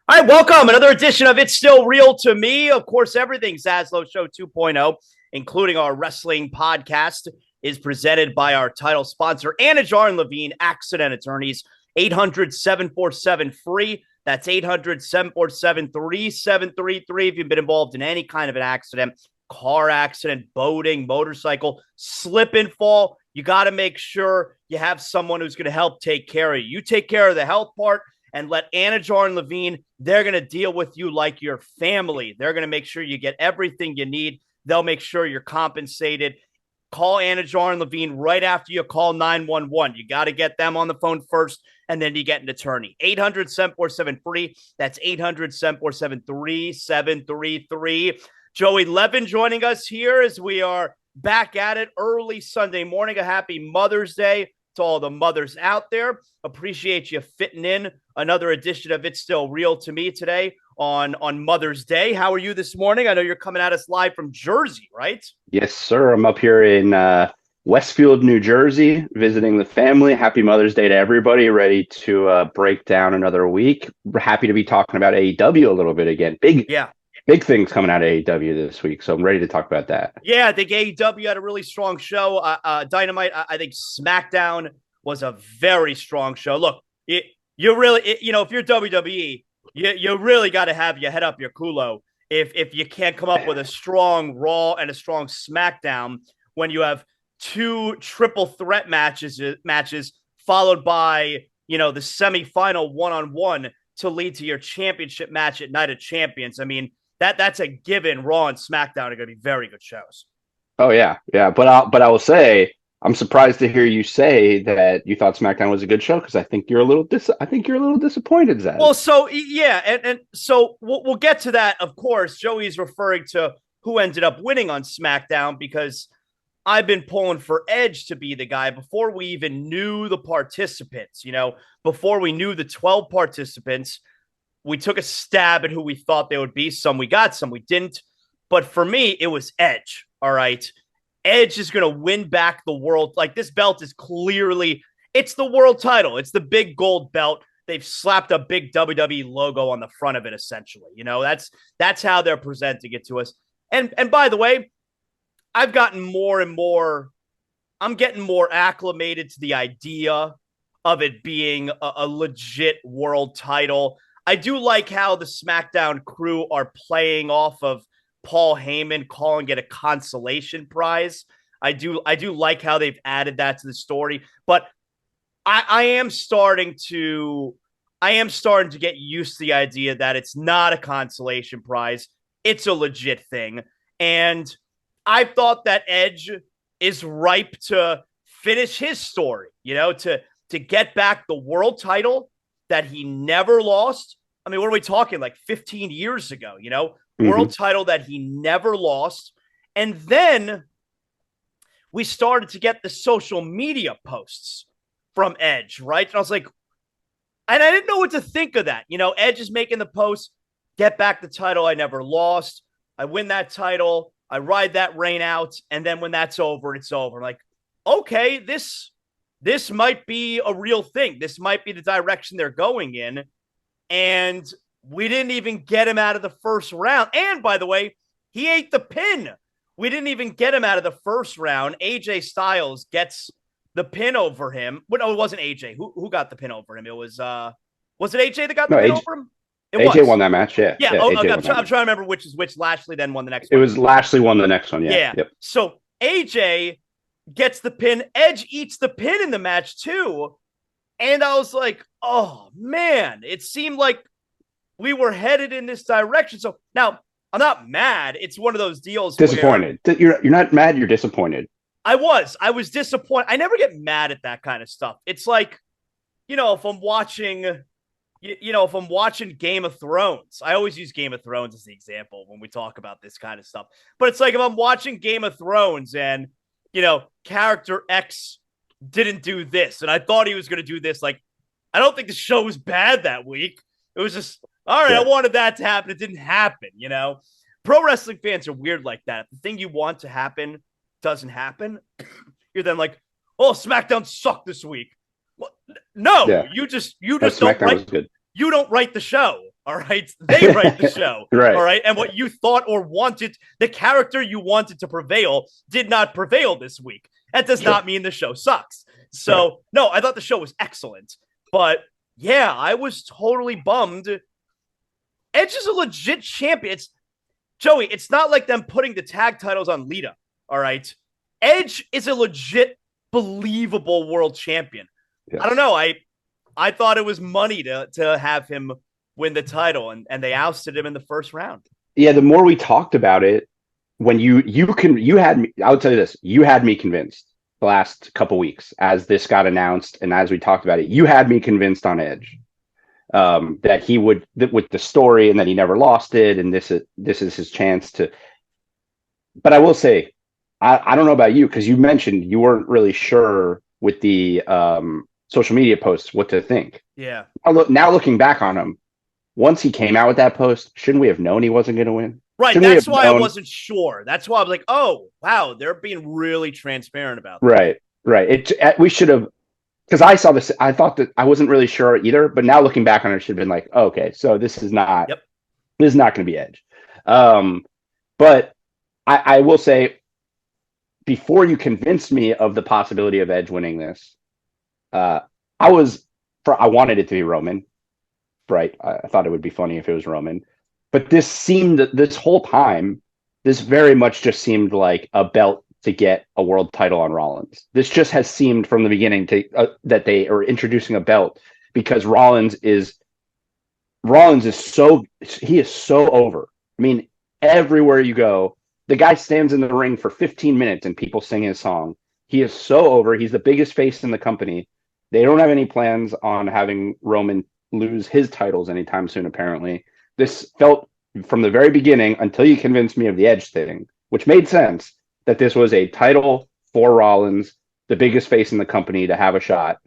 All right, welcome. Another edition of It's Still Real to Me. Of course, everything Zaslow Show 2.0, including our wrestling podcast, is presented by our title sponsor, Anidjar and Levine, Accident Attorneys, 800-747-FREE. That's 800-747-3733. If you've been involved in any kind of an accident, car accident, boating, motorcycle, slip and fall, you got to make sure you have someone who's going to help take care of you. You take care of the health part, and let Anidjar and Levine, they're going to deal with you like your family. They're going to make sure you get everything you need. They'll make sure you're compensated. Call Anidjar and Levine right after you call 911. You got to get them on the phone first, and then you get an attorney. 800-747-FREE. That's 800-747-3733. Joey Levine joining us here as we are back at it early Sunday morning. A happy Mother's Day to all the mothers out there. Appreciate you fitting in another edition of It's Still Real to Me today on Mother's Day. How are you this morning? I know you're coming at us live from Jersey, right? Yes, sir. I'm up here in Westfield, New Jersey, visiting the family. Happy Mother's Day to everybody. Ready to break down another week. We're happy to be talking about AEW a little bit again. Big things coming out of AEW this week, so I'm ready to talk about that. Yeah, I think AEW had a really strong show. Dynamite, I think SmackDown was a very strong show. Look, you really, if you're WWE, you really got to have your head up your culo if you can't come up with a strong Raw and a strong SmackDown when you have two triple threat matches followed by the semifinal one-on-one to lead to your championship match at Night of Champions. I mean, that's a given. Raw and SmackDown are going to be very good shows. Oh yeah, yeah. But I will say I'm surprised to hear you say that you thought SmackDown was a good show because I think you're a little disappointed, Zaz. Well, so yeah, and so we'll get to that. Of course, Joey's referring to who ended up winning on SmackDown because I've been pulling for Edge to be the guy before we even knew the participants. Before we knew the 12 participants. We took a stab at who we thought they would be. Some we got, some we didn't. But for me, it was Edge. All right. Edge is going to win back the world. Like, this belt is clearly, it's the world title. It's the big gold belt. They've slapped a big WWE logo on the front of it, essentially. That's how they're presenting it to us. And by the way, I've gotten more and more, I'm getting more acclimated to the idea of it being a legit world title. I do like how the SmackDown crew are playing off of Paul Heyman calling it a consolation prize. I do like how they've added that to the story, but I am starting to get used to the idea that it's not a consolation prize. It's a legit thing. And I thought that Edge is ripe to finish his story, to get back the world title that he never lost. I mean, what are we talking, like 15 years ago, world title that he never lost. And then we started to get the social media posts from Edge, right? And I was like, and I didn't know what to think of that. Edge is making the post, get back the title I never lost. I win that title. I ride that reign out. And then when that's over, it's over. I'm like, okay, this might be a real thing. This might be the direction they're going in. And we didn't even get him out of the first round. And by the way, he ate the pin. We didn't even get him out of the first round. AJ Styles gets the pin over him. Well, no, it wasn't AJ. Who got the pin over him? It was it AJ that got the pin over him? AJ won that match, yeah. Yeah, okay. I'm trying to remember which is which. Lashley then won the next one. It was Lashley won the next one, yeah. Yeah. Yep. So AJ gets the pin. Edge eats the pin in the match too. And I was like, oh, man, it seemed like we were headed in this direction. So now I'm not mad. It's one of those deals. Disappointed. You're not mad. You're disappointed. I was disappointed. I never get mad at that kind of stuff. It's like, if I'm watching Game of Thrones, I always use Game of Thrones as the example when we talk about this kind of stuff. But it's like if I'm watching Game of Thrones and, character X didn't do this, and I thought he was going to do this. Like, I don't think the show was bad that week. It was just, all right, yeah. I wanted that to happen. It didn't happen, Pro wrestling fans are weird like that. If the thing you want to happen doesn't happen, you're then like, oh, SmackDown sucked this week. Well, no, yeah. you just don't write. You don't write the show. All right. They write the show. Right. All right. And what you thought or wanted, the character you wanted to prevail did not prevail this week. That does not mean the show sucks. So, no, I thought the show was excellent. But yeah, I was totally bummed. Edge is a legit champion. Joey, it's not like them putting the tag titles on Lita. All right. Edge is a legit, believable world champion. Yes. I don't know. I thought it was money to have him win the title, and they ousted him in the first round. Yeah, the more we talked about it, when you had me, I would tell you this, you had me convinced the last couple weeks as this got announced and as we talked about it, you had me convinced on Edge that he would, with the story, and that he never lost it, and this is his chance to. But I will say, I don't know about you, because you mentioned you weren't really sure with the social media posts what to think. Yeah. Now looking back on him, once he came out with that post, shouldn't we have known he wasn't going to win? Right. That's why I wasn't sure. That's why I was like, oh, wow, they're being really transparent about that. Right. We should have, because I saw this, I thought that I wasn't really sure either, but now looking back on it, should have been like, oh, okay, so this is not going to be Edge. But I will say, before you convinced me of the possibility of Edge winning this, I wanted it to be Roman. Right. I thought it would be funny if it was Roman. But this whole time, this very much just seemed like a belt to get a world title on Rollins. This just has seemed from the beginning that they are introducing a belt because Rollins is so over. I mean, everywhere you go, the guy stands in the ring for 15 minutes and people sing his song. He is so over. He's the biggest face in the company. They don't have any plans on having Roman lose his titles anytime soon, apparently. This felt from the very beginning, until you convinced me of the Edge thing, which made sense, that this was a title for Rollins, the biggest face in the company, to have a shot.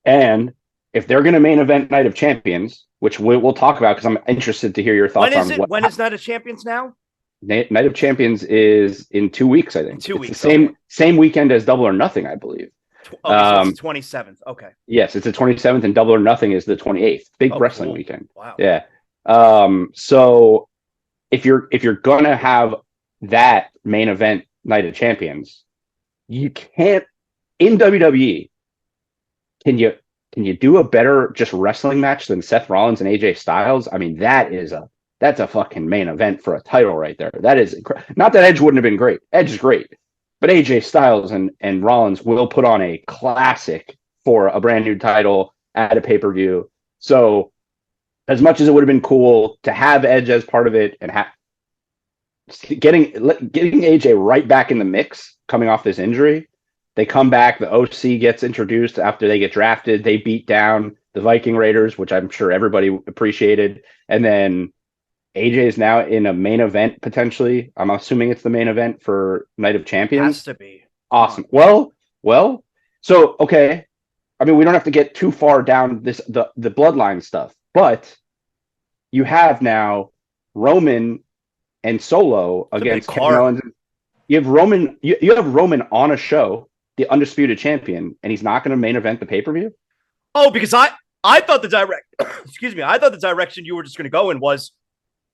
And if they're going to main event Night of Champions, which we'll talk about because I'm interested to hear your thoughts on when is Night of Champions now? Night of Champions is in 2 weeks, I think. In 2 weeks. The same weekend as Double or Nothing, I believe. So it's the 27th. Okay. Yes, it's the 27th, and Double or Nothing is the 28th. Big wrestling weekend. Wow. Yeah. So if you're gonna have that main event Night of Champions, you can't, in WWE, can you do a better just wrestling match than Seth Rollins and AJ Styles? I mean, that's a fucking main event for a title right there. That is not that Edge wouldn't have been great. Edge is great. But AJ Styles and Rollins will put on a classic for a brand new title at a pay-per-view. So as much as it would have been cool to have Edge as part of it and getting AJ right back in the mix coming off this injury, they come back, the OC gets introduced after they get drafted, they beat down the Viking Raiders, which I'm sure everybody appreciated, and then AJ is now in a main event, potentially. I'm assuming it's the main event for Night of Champions. Has to be. Awesome. Well, so, okay. I mean, we don't have to get too far down the bloodline stuff, but you have now Roman and Solo against Kevin Owens. You have Roman on a show, the undisputed champion, and he's not going to main event the pay-per-view? Oh, because I thought the direction you were just going to go in was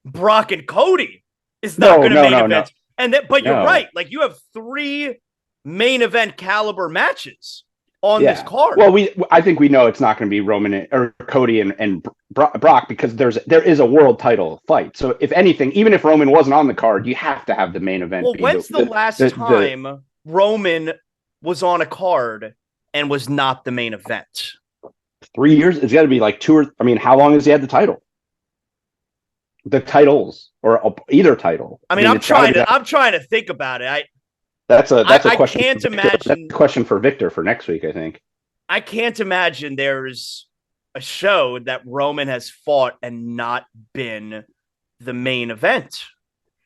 Brock and Cody is not going to main event. No. But you're right. Like, you have 3 main event caliber matches on this card. Well, I think we know it's not going to be Roman or Cody and Brock because there is a world title fight. So if anything, even if Roman wasn't on the card, you have to have the main event. Well, when's the last time Roman was on a card and was not the main event? 3 years? It's got to be like 2 or... I mean, how long has he had the title? The titles or either title. I mean, I'm trying to think about it. That's a question. I can't imagine. That's a question for Victor for next week, I think. I can't imagine there's a show that Roman has fought and not been the main event.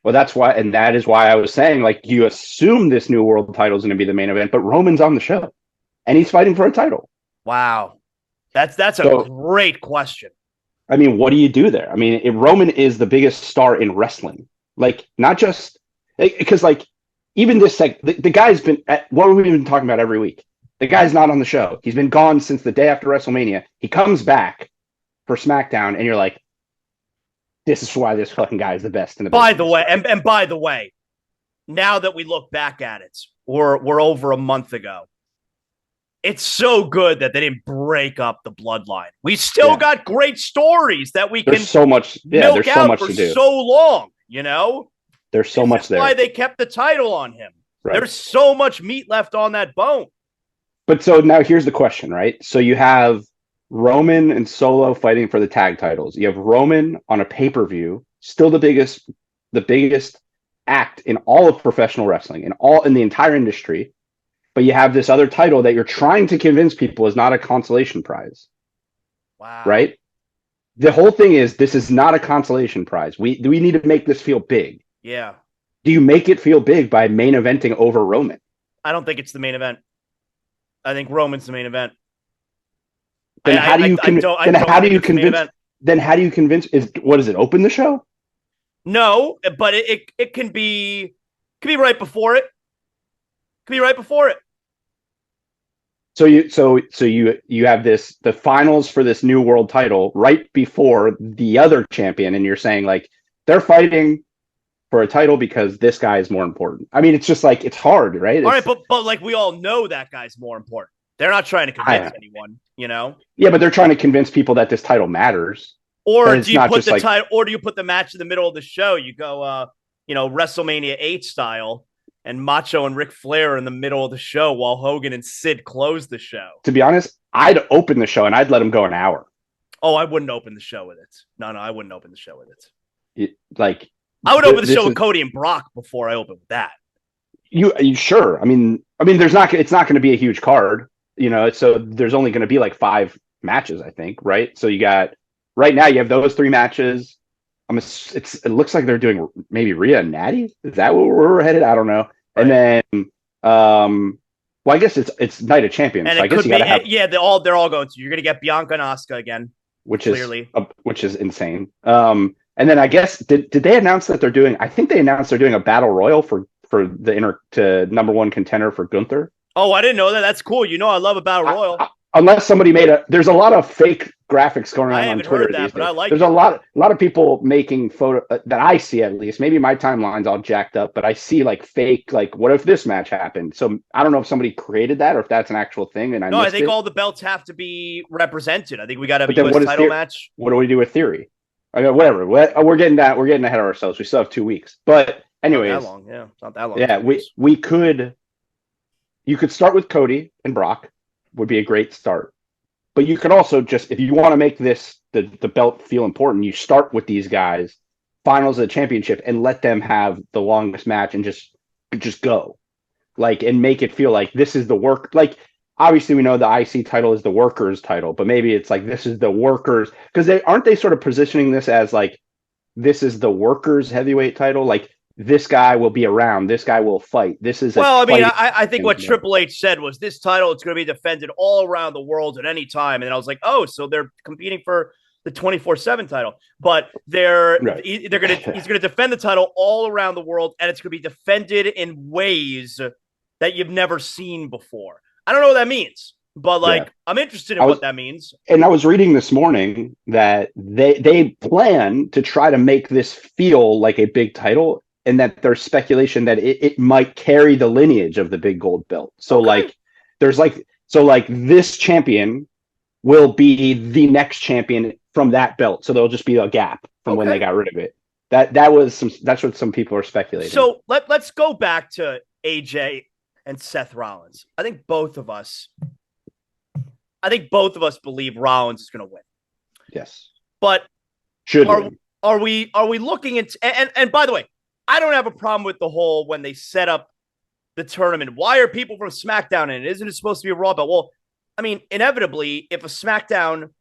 Well, that is why I was saying, like, you assume this new world title is going to be the main event, but Roman's on the show and he's fighting for a title. Wow. That's a great question. I mean, what do you do there? I mean, if Roman is the biggest star in wrestling, like, not just because, like, even this, like, the guy's been at what we've been talking about every week. The guy's not on the show. He's been gone since the day after WrestleMania. He comes back for SmackDown, and you're like, this is why this fucking guy is the best in the By business. the way, and by the way, now that we look back at it, we're over a month ago. It's so good that they didn't break up the bloodline. We still got great stories that we there's can so much, milk there's so out much for to do. so long, you know? There's so much there. Why they kept the title on him. Right. There's so much meat left on that bone. But so now here's the question, right? So you have Roman and Solo fighting for the tag titles. You have Roman on a pay-per-view, still the biggest act in all of professional wrestling, in the entire industry. But you have this other title that you're trying to convince people is not a consolation prize. Wow. Right? The whole thing is this is not a consolation prize. We need to make this feel big. Yeah. Do you make it feel big by main eventing over Roman? I don't think it's the main event. I think Roman's the main event. Then how do you convince? Then how do you convince? What is it? Open the show? No, but it can be right before it. Could be right before it. So you have the finals for this new world title right before the other champion, and you're saying like they're fighting for a title because this guy is more important. I mean, it's just like it's hard, right? All right, but like we all know that guy's more important. They're not trying to convince anyone, you know. Yeah, but they're trying to convince people that this title matters. Or do you put the title? Or do you put the match in the middle of the show? You go, WrestleMania 8 style. And Macho and Ric Flair in the middle of the show while Hogan and Sid close the show. To be honest, I'd open the show and I'd let him go an hour. Oh, I wouldn't open the show with it. No, I wouldn't open the show with it. I would open the show with Cody and Brock before I open with that. You sure? I mean, it's not going to be a huge card, so there's only going to be like 5 matches, I think, right? So you got right now you have those 3 matches. It looks like they're doing maybe Rhea and Natty. Is that where we're headed? I don't know. Right. And then, I guess it's Night of Champions. And so I guess they're all going to. You're going to get Bianca and Asuka again, which is insane. And then I guess did they announce that they're doing? I think they announced they're doing a battle royal for the number 1 contender for Gunther. Oh, I didn't know that. That's cool. I love a battle royal. Unless somebody there's a lot of fake graphics going around on Twitter these days. But I like there's a lot of people making photo that I see, at least. Maybe my timeline's all jacked up, but I see like fake, like what if this match happened? So I don't know if somebody created that or if that's an actual thing. And I think all the belts have to be represented. I think we got to have a US title match. What do we do with Theory? I mean, whatever. We're getting ahead of ourselves. We still have 2 weeks, but anyways, not that long. Yeah, it's not that long. Yeah, you could start with Cody and Brock. Would be a great start. But you could also just, if you want to make the belt feel important, you start with these guys, finals of the championship, and let them have the longest match and just go. And make it feel like this is the work. Obviously we know the IC title is the workers title, but maybe it's like this is the workers, because aren't they sort of positioning this as like this is the workers heavyweight title? This guy will be around. This guy will fight. This is I think what Triple H said was this title is going to be defended all around the world at any time. And I was like, oh, so they're competing for the 24/7 title, but he's going to defend the title all around the world, and it's going to be defended in ways that you've never seen before. I don't know what that means, but I'm interested in what that means. And I was reading this morning that they plan to try to make this feel like a big title. And that there's speculation that it might carry the lineage of the big gold belt. So this champion will be the next champion from that belt. So there'll just be a gap from when they got rid of it. That's what some people are speculating. So let's go back to AJ and Seth Rollins. I think both of us believe Rollins is going to win. Yes. But are we looking at and by the way, I don't have a problem with the whole when they set up the tournament. Why are people from SmackDown in it? Isn't it supposed to be a Raw belt? Well, I mean, inevitably, if a SmackDown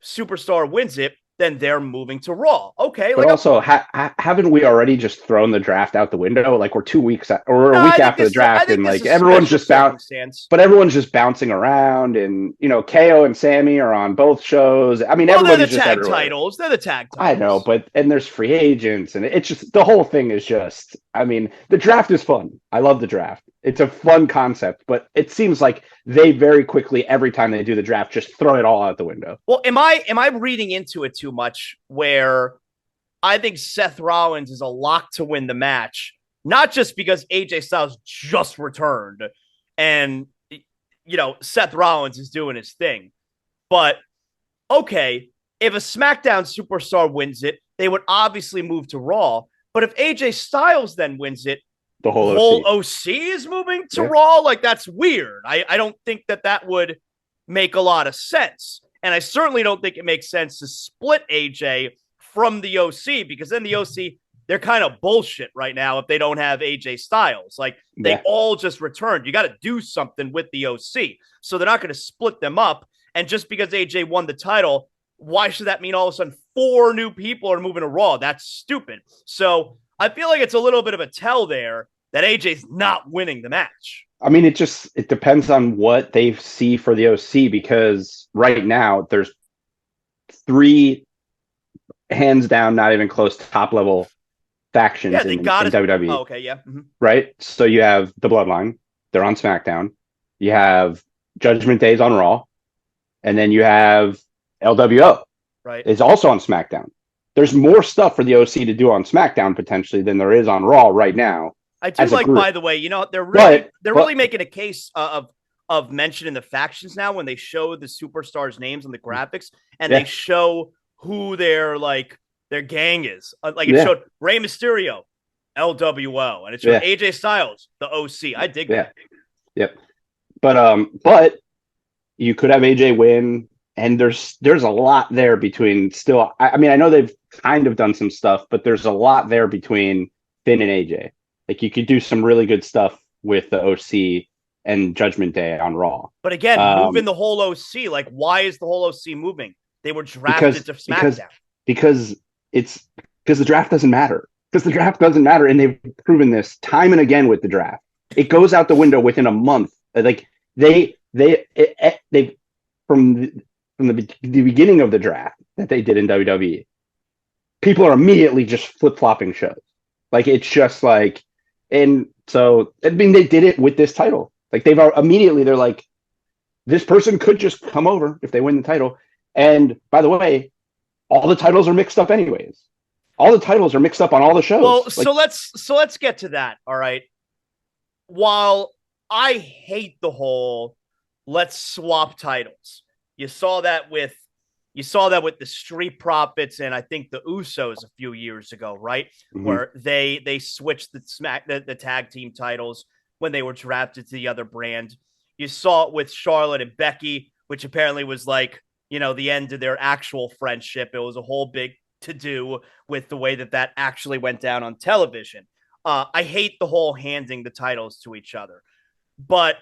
superstar wins it, then they're moving to Raw. Okay. But also, haven't we already just thrown the draft out the window? We're 2 weeks or a week after the draft, and everyone's just everyone's just bouncing around, and KO and Sammy are on both shows. I mean, everybody's just tag titles. They're the tag titles. I know, and there's free agents, and it's just the whole thing is just. I mean, the draft is fun. I love the draft. It's a fun concept, but it seems like they very quickly, every time they do the draft, just throw it all out the window. Well, am I reading into it too much where I think Seth Rollins is a lock to win the match, not just because AJ Styles just returned and, Seth Rollins is doing his thing, but okay, if a SmackDown superstar wins it, they would obviously move to Raw. But if AJ Styles then wins it, the whole OC. OC is moving to Raw? Like, that's weird. I don't think that would make a lot of sense. And I certainly don't think it makes sense to split AJ from the OC, because then the OC, they're kind of bullshit right now if they don't have AJ Styles. Like, they all just returned. You got to do something with the OC. So they're not going to split them up. And just because AJ won the title, why should that mean all of a sudden 4 new people are moving to Raw? That's stupid. So I feel like it's a little bit of a tell there that AJ's not winning the match. I mean, it depends on what they see for the OC, because right now there's 3 hands down, not even close, top level factions in WWE. Oh, okay, yeah. Mm-hmm. Right? So you have the Bloodline. They're on SmackDown. You have Judgment Day's on Raw. And then you have LWO. Right. Is also on SmackDown. There's more stuff for the OC to do on SmackDown potentially than there is on Raw right now. I do like, by the way, they're really making a case of mentioning the factions now when they show the superstars' names on the graphics, and they show who their gang is. It showed Rey Mysterio, LWO, and it showed AJ Styles, the OC. I dig that. Yep. But you could have AJ win, and there's a lot there between still. I mean, I know they've kind of done some stuff, but there's a lot there between Finn and AJ. Like, you could do some really good stuff with the OC and Judgment Day on Raw. But again, moving the whole OC, like, why is the whole OC moving? They were drafted to SmackDown. Because the draft doesn't matter. Because the draft doesn't matter, and they've proven this time and again with the draft. It goes out the window within a month. Like, they from the beginning of the draft that they did in WWE, people are immediately just flip-flopping shows. Like, it's just like, and so, I mean, they did it with this title. Like, they're like, this person could just come over if they win the title. And by the way, all the titles are mixed up anyways. All the titles are mixed up on all the shows. Well, so let's get to that. All right. While I hate the whole let's swap titles, you saw that with the Street Profits and I think the Usos a few years ago, right? Mm-hmm. Where they switched the tag team titles when they were drafted to the other brand. You saw it with Charlotte and Becky, which apparently was like, the end of their actual friendship. It was a whole big to-do with the way that actually went down on television. I hate the whole handing the titles to each other, but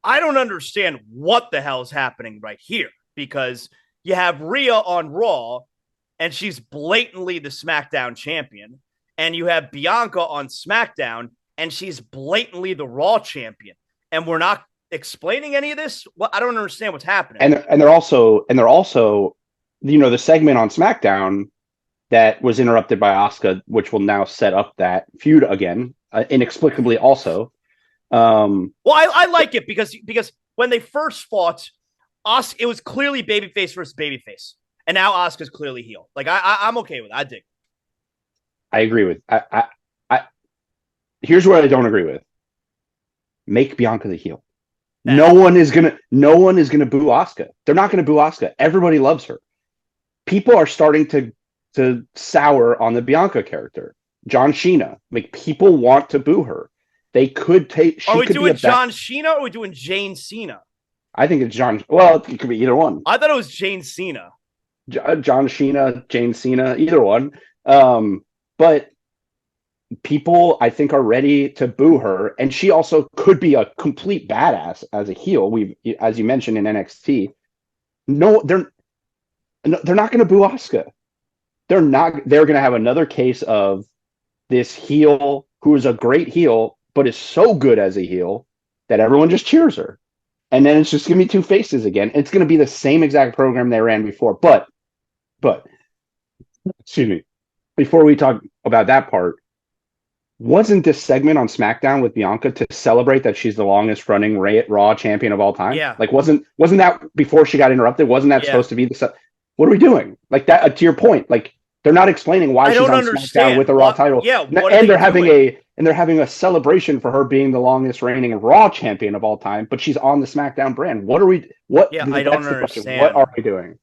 I don't understand what the hell is happening right here, because you have Rhea on Raw, and she's blatantly the SmackDown champion. And you have Bianca on SmackDown, and she's blatantly the Raw champion. And we're not explaining any of this? Well, I don't understand what's happening. And they're also, the segment on SmackDown that was interrupted by Asuka, which will now set up that feud again, inexplicably also. Well, I like it because when they first fought, it was clearly babyface versus babyface, and now Asuka's clearly heel. Like, I'm okay with it. I dig. I agree with. I here's what I don't agree with. Make Bianca the heel. No one is gonna boo Asuka. They're not gonna boo Asuka. Everybody loves her. People are starting to sour on the Bianca character. John Cena. Like, people want to boo her. They could take. Are we doing John Cena or are we doing Jane Cena? I think it's John. Well, it could be either one. I thought it was Jane Cena. John Cena, Jane Cena, either one. But people, I think, are ready to boo her, and she also could be a complete badass as a heel. As you mentioned in NXT. No, they're not going to boo Asuka. They're not. They're going to have another case of this heel who is a great heel, but is so good as a heel that everyone just cheers her. And then it's just going to be two faces again. It's going to be the same exact program they ran before. But, excuse me, before we talk about that part, wasn't this segment on SmackDown with Bianca to celebrate that she's the longest running Raw champion of all time? Yeah. Like, wasn't that before she got interrupted? Wasn't that supposed to be what are we doing? Like, that, to your point, like, They're not explaining why I she's don't on understand. SmackDown with the Raw title. Yeah, what and are they're having a celebration for her being the longest reigning Raw champion of all time, but she's on the SmackDown brand. Yeah, I don't the question. understand. What are we doing?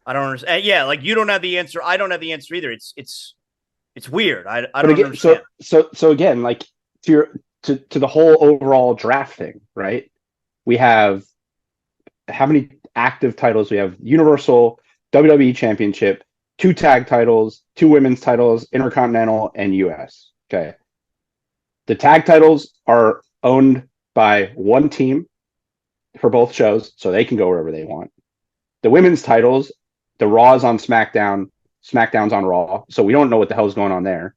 I don't understand. Yeah, like you don't have the answer. I don't have the answer either. It's weird. I But don't again, understand. so again, like to the whole overall draft thing, right? We have how many active titles? We have Universal, WWE Championship, 2 tag titles, 2 women's titles, Intercontinental, and US. Okay. The tag titles are owned by one team for both shows, so they can go wherever they want. The women's titles, the Raw is on SmackDown, SmackDown's on Raw, so we don't know what the hell's going on there.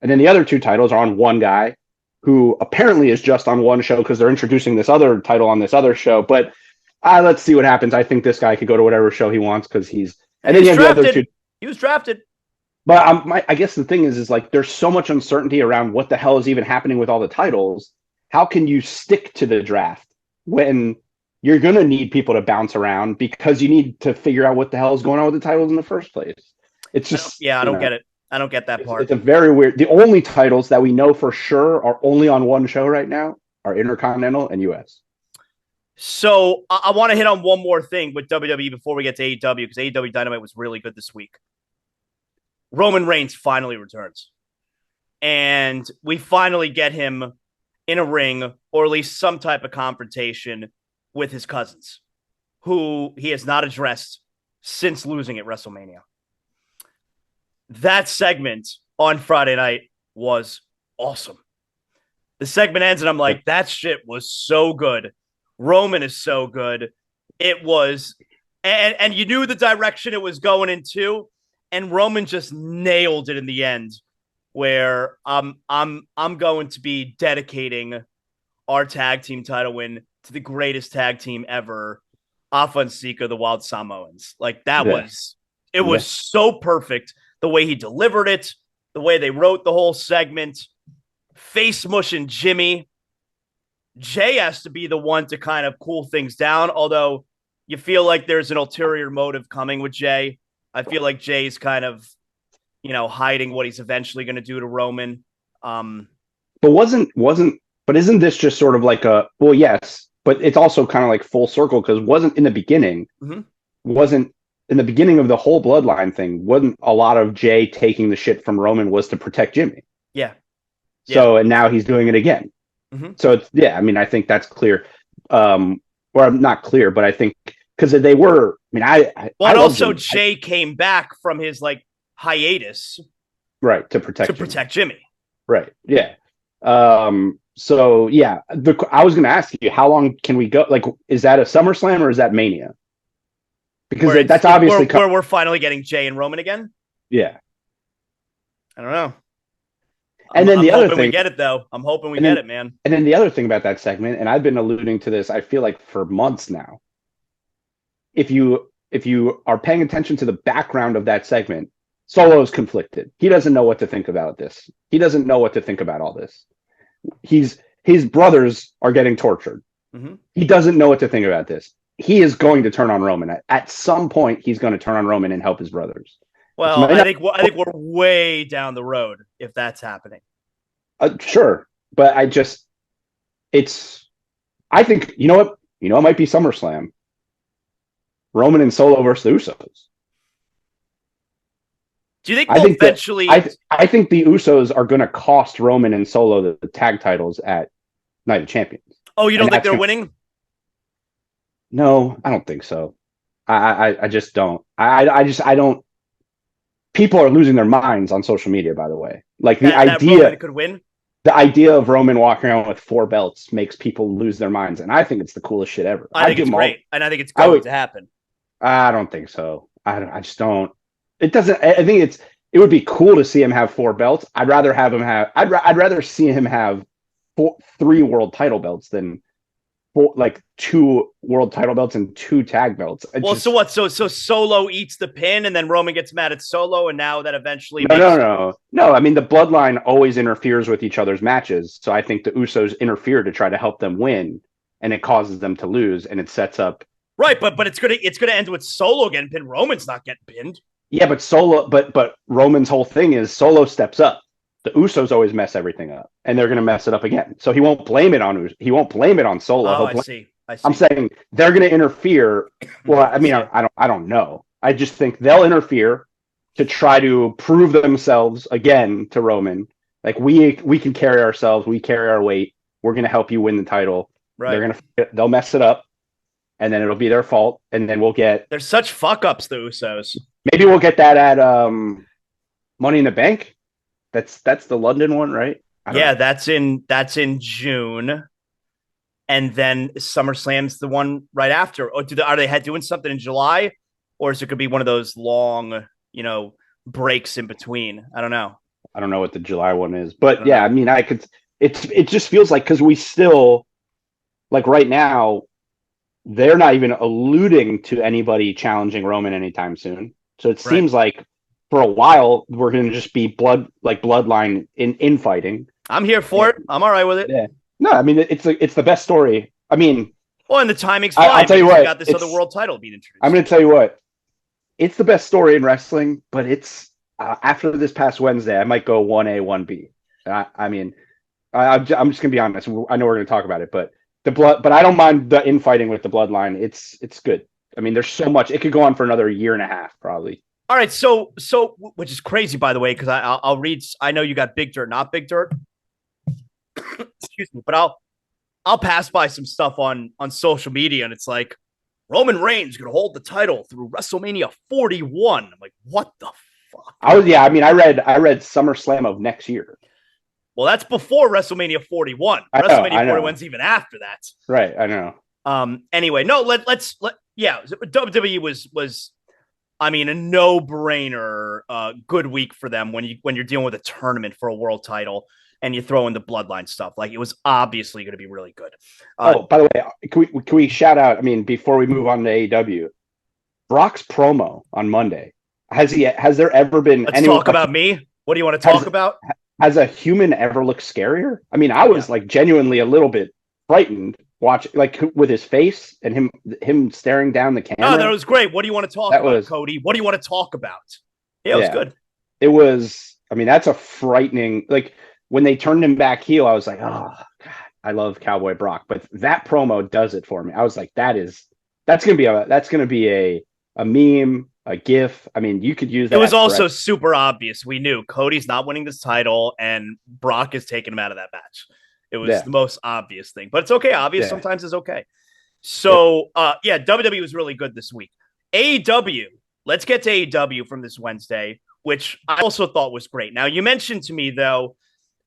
And then the other 2 titles are on one guy who apparently is just on one show because they're introducing this other title on this other show. But let's see what happens. I think this guy could go to whatever show he wants because he's. And then you have the other 2. He was drafted. But I guess the thing is like there's so much uncertainty around what the hell is even happening with all the titles. How can you stick to the draft when you're going to need people to bounce around because you need to figure out what the hell is going on with the titles in the first place? It's just I don't get it. I don't get that part. It's a very weird. The only titles that we know for sure are only on one show right now are Intercontinental and US. So I want to hit on one more thing with WWE before we get to AEW because AEW Dynamite was really good this week. Roman Reigns finally returns. And we finally get him in a ring or at least some type of confrontation with his cousins, who he has not addressed since losing at WrestleMania. That segment on Friday night was awesome. The segment ends and I'm like, that shit was so good. Roman is so good. It was, and you knew the direction it was going into, and Roman just nailed it in the end. Where I'm going to be dedicating our tag team title win to the greatest tag team ever, Alpha and Sika, the Wild Samoans. Like that was so perfect. The way he delivered it, the way they wrote the whole segment, face mushing Jimmy. Jay has to be the one to kind of cool things down, although you feel like there's an ulterior motive coming with Jay. I feel like Jay's kind of, hiding what he's eventually going to do to Roman. But isn't this just sort of like yes, but it's also kind of like full circle because wasn't in the beginning, wasn't in the beginning of the whole bloodline thing, wasn't a lot of Jay taking the shit from Roman was to protect Jimmy. Yeah. So, and now he's doing it again. So it's, I think that's clear. Or not clear, but I think because they were, also Jay came back from his hiatus. Right. To protect Jimmy. Right. Yeah. So yeah, I was going to ask you, how long can we go? Like, is that a SummerSlam or is that Mania? Because that's obviously where we're finally getting Jay and Roman again. Yeah. I don't know. And then the other thing, we get it though. I'm hoping we get it, man. And then the other thing about that segment, and I've been alluding to this, I feel like for months now. If you are paying attention to the background of that segment, Solo is conflicted. He doesn't know what to think about this. He doesn't know what to think about all this. His brothers are getting tortured. He doesn't know what to think about this. He is going to turn on Roman. At some point, he's going to turn on Roman and help his brothers. Well, I think we're way down the road if that's happening. Sure, but I think you know what? It might be SummerSlam. Roman and Solo versus the Usos. Do you think eventually? I think the Usos are going to cost Roman and Solo the tag titles at Night of Champions. Oh, you don't think they're winning? No, I don't think so. I just don't. I don't. People are losing their minds on social media, by the way. Like the idea that Roman could win. The idea of Roman walking around with 4 belts makes people lose their minds, and I think it's the coolest shit ever. I think it's great, and I think it's going to happen. I don't think so. I just don't. It doesn't. I think it would be cool to see him have 4 belts. I'd rather have him have. I'd rather see him have 3 world title belts than 2 world title belts and 2 tag belts. So what? So Solo eats the pin, and then Roman gets mad at Solo, and now that eventually no. I mean, the bloodline always interferes with each other's matches, so I think the Usos interfere to try to help them win, and it causes them to lose, and it sets up right. But it's gonna end with Solo getting pinned. Roman's not getting pinned. Yeah, but Roman's whole thing is Solo steps up. The Usos always mess everything up, and they're going to mess it up again. So he won't blame it on Solo. Oh, I see. I I'm see. saying they're going to interfere. Well, I I mean, see. I don't know. I just think they'll interfere to try to prove themselves again to Roman. Like we can carry ourselves. We carry our weight. We're going to help you win the title. Right. They'll mess it up, and then it'll be their fault. And then They're such fuck ups, the Usos. maybe we'll get that at Money in the Bank. That's the London one, right? I don't Yeah, know. that's in June, and then SummerSlam's the one right after. Or are they doing something in July, or is it could be one of those long, breaks in between? I don't know. I don't know what the July one is, I but don't yeah, I know. mean, I could. It just feels like because we still like right now they're not even alluding to anybody challenging Roman anytime soon. So it Right. seems like for a while we're going to just be bloodline in fighting. I'm here for it. I'm all right with it. Yeah. No, I mean it's the best story. I mean, Well, and the timing's I'll fine tell you because you what. got this other world title being I'm introduced. going to tell you what. It's the best story in wrestling, but it's after this past Wednesday, I might go 1A, 1B. I mean, I'm just gonna be honest. I know we're gonna talk about it, but but I don't mind the infighting with the bloodline. It's good. I mean, there's so much. It could go on for another year and a half, probably. All right, so which is crazy, by the way, because I'll read. I know you got big dirt, not big dirt. Excuse me, but I'll pass by some stuff on social media, and it's like Roman Reigns gonna hold the title through WrestleMania 41. I'm like, what the fuck? I mean, I read SummerSlam of next year. Well, that's before WrestleMania 41. I WrestleMania know. 41's even after that. Right, I know. Anyway, no, let's yeah, WWE was I mean a no-brainer good week for them when you're dealing with a tournament for a world title and you throw in the bloodline stuff. Like it was obviously going to be really good. Oh, by the way, can we shout out? I mean, before we move on to AEW, Brock's promo on Monday. Has there ever been Let's anyone talk about me. What do you want to has talk about? has a human ever looked scarier? I mean, I Oh yeah. was like genuinely a little bit frightened watch like with his face and him staring down the No, that camera. was great. What do you want to talk That about, was Cody? What do you want to talk about? Yeah, it was yeah. good. It was I mean, that's a frightening like when they turned him back heel, I was like, oh God, I love Cowboy Brock. But that promo does it for me. I was like, that's gonna be a meme, a GIF. I mean, you could use It was that for also super obvious. We knew Cody's not winning this title and Brock is taking him out of that match. It was yeah, the most obvious thing, but it's okay. Obvious yeah. sometimes is okay. Yep. So, yeah, WWE was really good this week. AEW, let's get to AEW from this Wednesday, which I also thought was great. Now, you mentioned to me, though,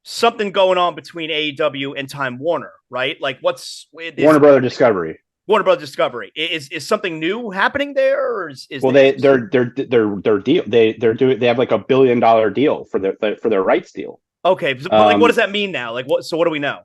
something going on between AEW and Time Warner, right? Like, Warner Brother Discovery. Warner Brothers Discovery? Is something new happening there, or is Well, this their deal. They have like $1 billion deal for their rights deal. okay? But like, what does Um, that mean now? Like, what? So, what do we know?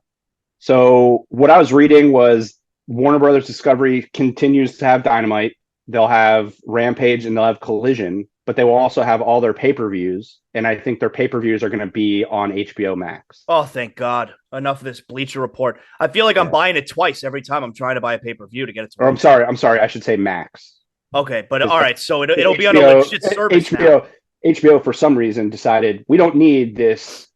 so what I was reading was Warner Brothers Discovery continues to have Dynamite. They'll have Rampage and they'll have Collision, but they will also have all their pay-per-views. And I think their pay-per-views are going to be on HBO Max. Oh, thank God! Enough of this Bleacher Report. I feel like I'm Yeah. buying it twice every time I'm trying to buy a pay per view to get it to Or Wednesday. I'm sorry, I should say Max. Okay, but Because all right, so it'll be on a HBO, legit service now. HBO for some reason decided we don't need this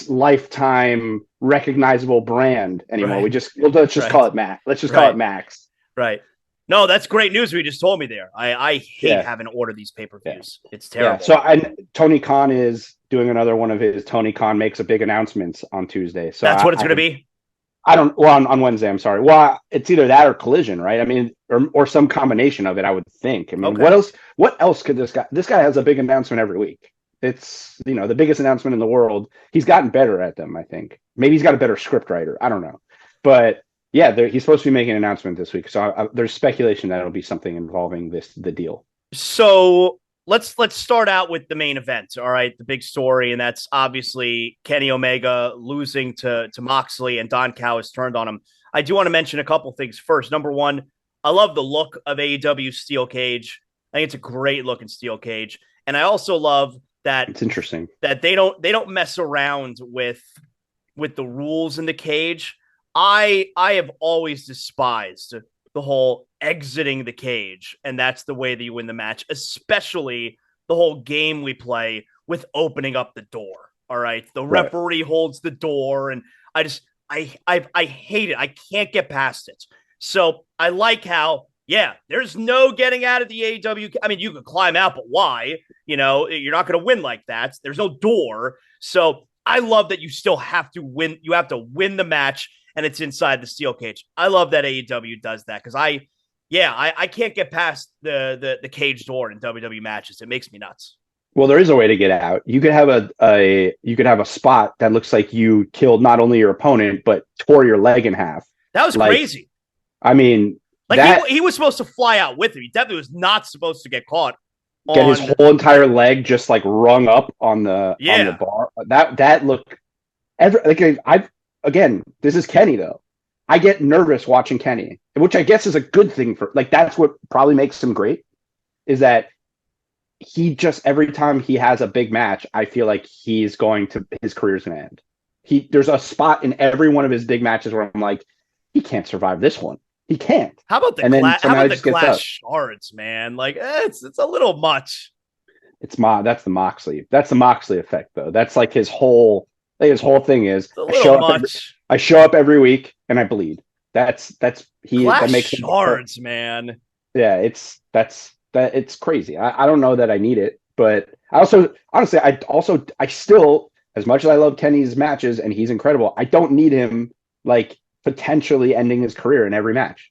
lifetime recognizable brand anymore. Right, Let's just call right, it Max. Let's just call it right, Max. right. No, that's great news. We just told me there. I hate Yeah, having to order these pay per yeah, views. It's yeah. terrible. So Tony Khan is doing another one of his. Tony Khan makes a big announcement on Tuesday. So That's what it's going to be. I don't. Well, on Wednesday, I'm sorry. Well, it's either that or Collision, right? I mean, or some combination of it. I would think. I mean, Okay. What else could this guy? This guy has a big announcement every week. It's the biggest announcement in the world. He's gotten better at them. I think maybe he's got a better script writer. I don't know, but yeah, he's supposed to be making an announcement this week. So there's speculation that it'll be something involving the deal. So let's start out with the main event. All right, the big story, and that's obviously Kenny Omega losing to Moxley, and Don Callis turned on him. I do want to mention a couple things first. Number one, I love the look of AEW Steel Cage. I think it's a great looking Steel Cage, and I also love that It's interesting. they don't mess around with the rules in the cage. I have always despised the whole exiting the cage, and that's the way that you win the match, especially whole game we play with opening up the door. All right. The Right. referee holds the door, and I hate it. I can't get past it. So I like how, yeah, there's no getting out of the AEW. I mean, you could climb out, but why? You know, you're not going to win like that. There's no door. So I love that you still have to win. You have to win the match, and it's inside the steel cage. I love that AEW does that because I can't get past the cage door in WWE matches. It makes me nuts. Well, there is a way to get out. You could have a spot that looks like you killed not only your opponent but tore your leg in half. That was crazy. I mean, like he was supposed to fly out with him. He definitely was not supposed to get caught. Get his whole entire leg just like rung up on the bar. That looked again. This is Kenny though. I get nervous watching Kenny, which I guess is a good thing for like that's what probably makes him great. Is that he just every time he has a big match, I feel like his career's gonna end. There's a spot in every one of his big matches where I'm like, he can't survive this one. He can't. How about the glass shards, man? Like it's a little much. That's the Moxley. That's the Moxley effect, though. That's like his whole thing is I show up every week and I bleed. That makes shards, man. Yeah, it's crazy. I don't know that I need it, but I still, as much as I love Kenny's matches and he's incredible, I don't need him like potentially ending his career in every match.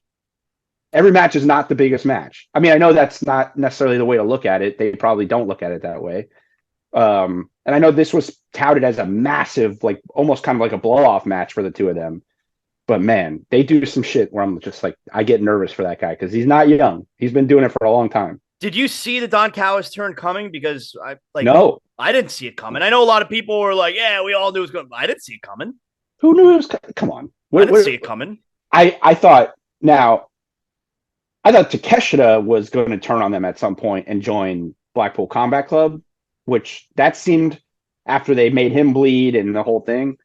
Every match is not the biggest match. I mean, I know that's not necessarily the way to look at it. They probably don't look at it that way. And I know this was touted as a massive, like almost kind of like a blow-off match for the two of them. But man, they do some shit where I'm just like, I get nervous for that guy because he's not young. He's been doing it for a long time. Did you see the Don Callis turn coming? Because no, I didn't see it coming. I know a lot of people were like, yeah, we all knew it was going. I didn't see it coming. Who knew it was coming? Come on. I didn't see it coming. I thought Takeshita was going to turn on them at some point and join Blackpool Combat Club, which that seemed after they made him bleed and the whole thing.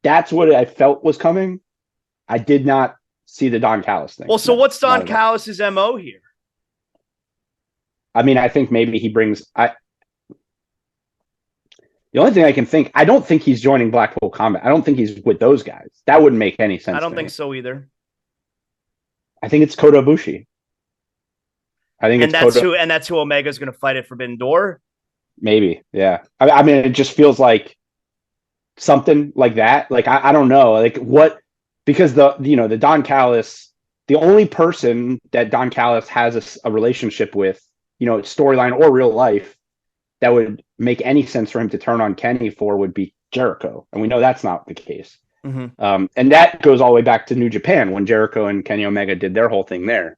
That's what I felt was coming. I did not see the Don Callis thing. Well, so what's Don Callis's MO here? I mean, I think maybe he brings. The only thing I can think, I don't think he's joining Blackpool Combat. I don't think he's with those guys. That wouldn't make any sense. I don't think so either. I think it's Kota Ibushi. That's who Omega's going to fight at Forbidden Door. Maybe, yeah. I mean, it just feels like something like that. Like I don't know, like what, because the Don Callis, the only person that Don Callis has a relationship with, storyline or real life, that would make any sense for him to turn on Kenny for would be Jericho, and we know that's not the case. Mm-hmm. And that goes all the way back to New Japan when Jericho and Kenny Omega did their whole thing there.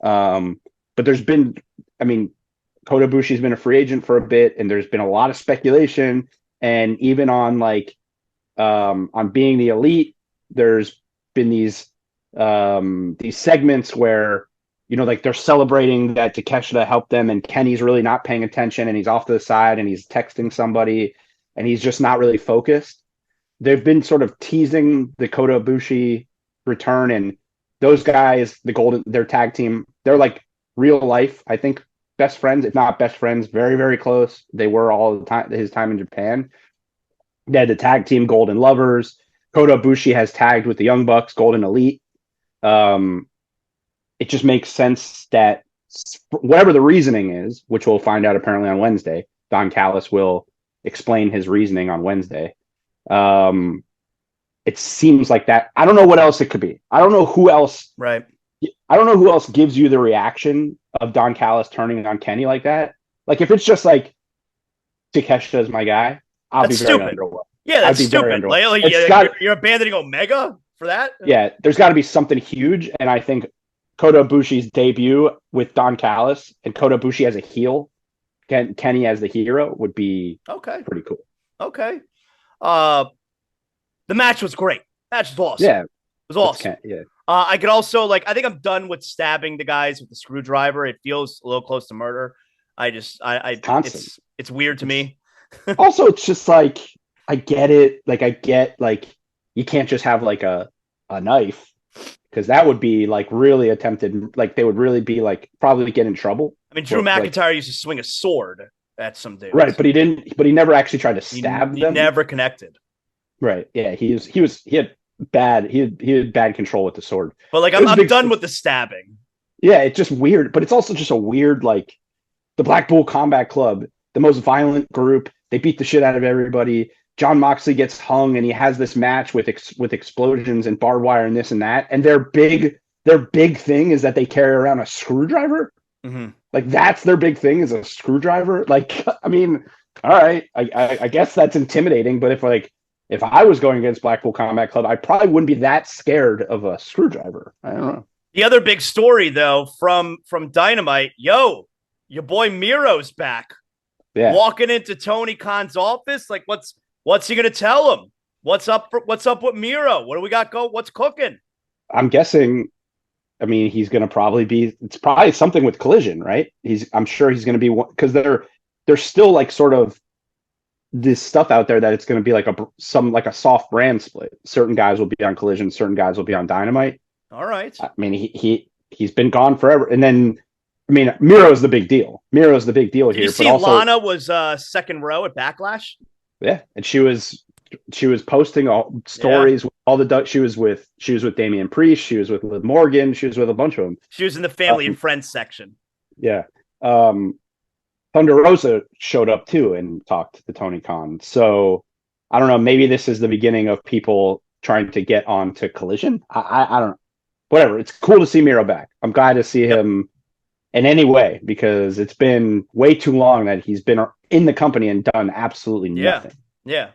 But there's been, I mean, Kota Ibushi's been a free agent for a bit, and there's been a lot of speculation, and even on on Being the Elite, there's been these segments where they're celebrating that Takeshita helped them, and Kenny's really not paying attention, and he's off to the side, and he's texting somebody, and he's just not really focused. They've been sort of teasing the Kota Ibushi return, and those guys, their tag team, they're like real life, I think, best friends, if not best friends, very, very close. They were all the time, his time in Japan. They had the tag team Golden Lovers. Kota Ibushi has tagged with the Young Bucks, Golden Elite. It just makes sense that whatever the reasoning is, which we'll find out apparently on Wednesday, Don Callis will explain his reasoning on Wednesday. It seems like that. I don't know what else it could be. I don't know who else. Right. I don't know who else gives you the reaction of Don Callis turning on Kenny like that. Like if it's just like Takeshita is my guy, I'll be very underwhelmed. Yeah, that's stupid. You're abandoning Omega for that? Yeah, there's got to be something huge, and I think Kota Ibushi's debut with Don Callis and Kota Ibushi as a heel, Kenny as the hero would be pretty cool. Okay. The match was great. Match was awesome. Yeah. It was awesome. Yeah. I could also I think I'm done with stabbing the guys with the screwdriver. It feels a little close to murder. It's weird to me. Also, it's just like, I get it. Like, I get, like, you can't just have like a knife, because that would be like really attempted. Like, they would really be like probably get in trouble. I mean, Drew McIntyre used to swing a sword. at some dudes. Right, but he never actually tried to stab he them. never connected. Right. Yeah, he had bad control with the sword. But like I'm done with the stabbing. Yeah, it's just weird, but it's also just a weird, like, the Black Bull Combat Club, the most violent group. They beat the shit out of everybody. Jon Moxley gets hung, and he has this match with explosions and barbed wire and this and that. And their big thing is that they carry around a screwdriver. Mm-hmm. Like, that's their big thing, is a screwdriver. Like, I mean, all right, I guess that's intimidating. But if I was going against Blackpool Combat Club, I probably wouldn't be that scared of a screwdriver. I don't know. The other big story, though, from Dynamite, your boy Miro's back. Yeah. Walking into Tony Khan's office, like, what's he gonna tell him? What's up with Miro? What do we got going? What's cooking? I'm guessing. I mean, he's going to probably be. It's probably something with Collision, right? I'm sure he's going to be, because there's still like sort of this stuff out there that it's going to be like a soft brand split. Certain guys will be on Collision, certain guys will be on Dynamite. All right. I mean, he's been gone forever, and then I mean, Miro's the big deal. Miro's the big deal here. You see, but also, Lana was second row at Backlash. Yeah, and she was posting all stories. With all the she was with Damian Priest. She was with Liv Morgan. She was with a bunch of them. She was in the family and friends section. Yeah. Thunder Rosa showed up too and talked to Tony Khan. So I don't know. Maybe this is the beginning of people trying to get onto Collision. I don't know. Whatever. It's cool to see Miro back. I'm glad to see him in any way, because it's been way too long that he's been in the company and done absolutely nothing. Yeah.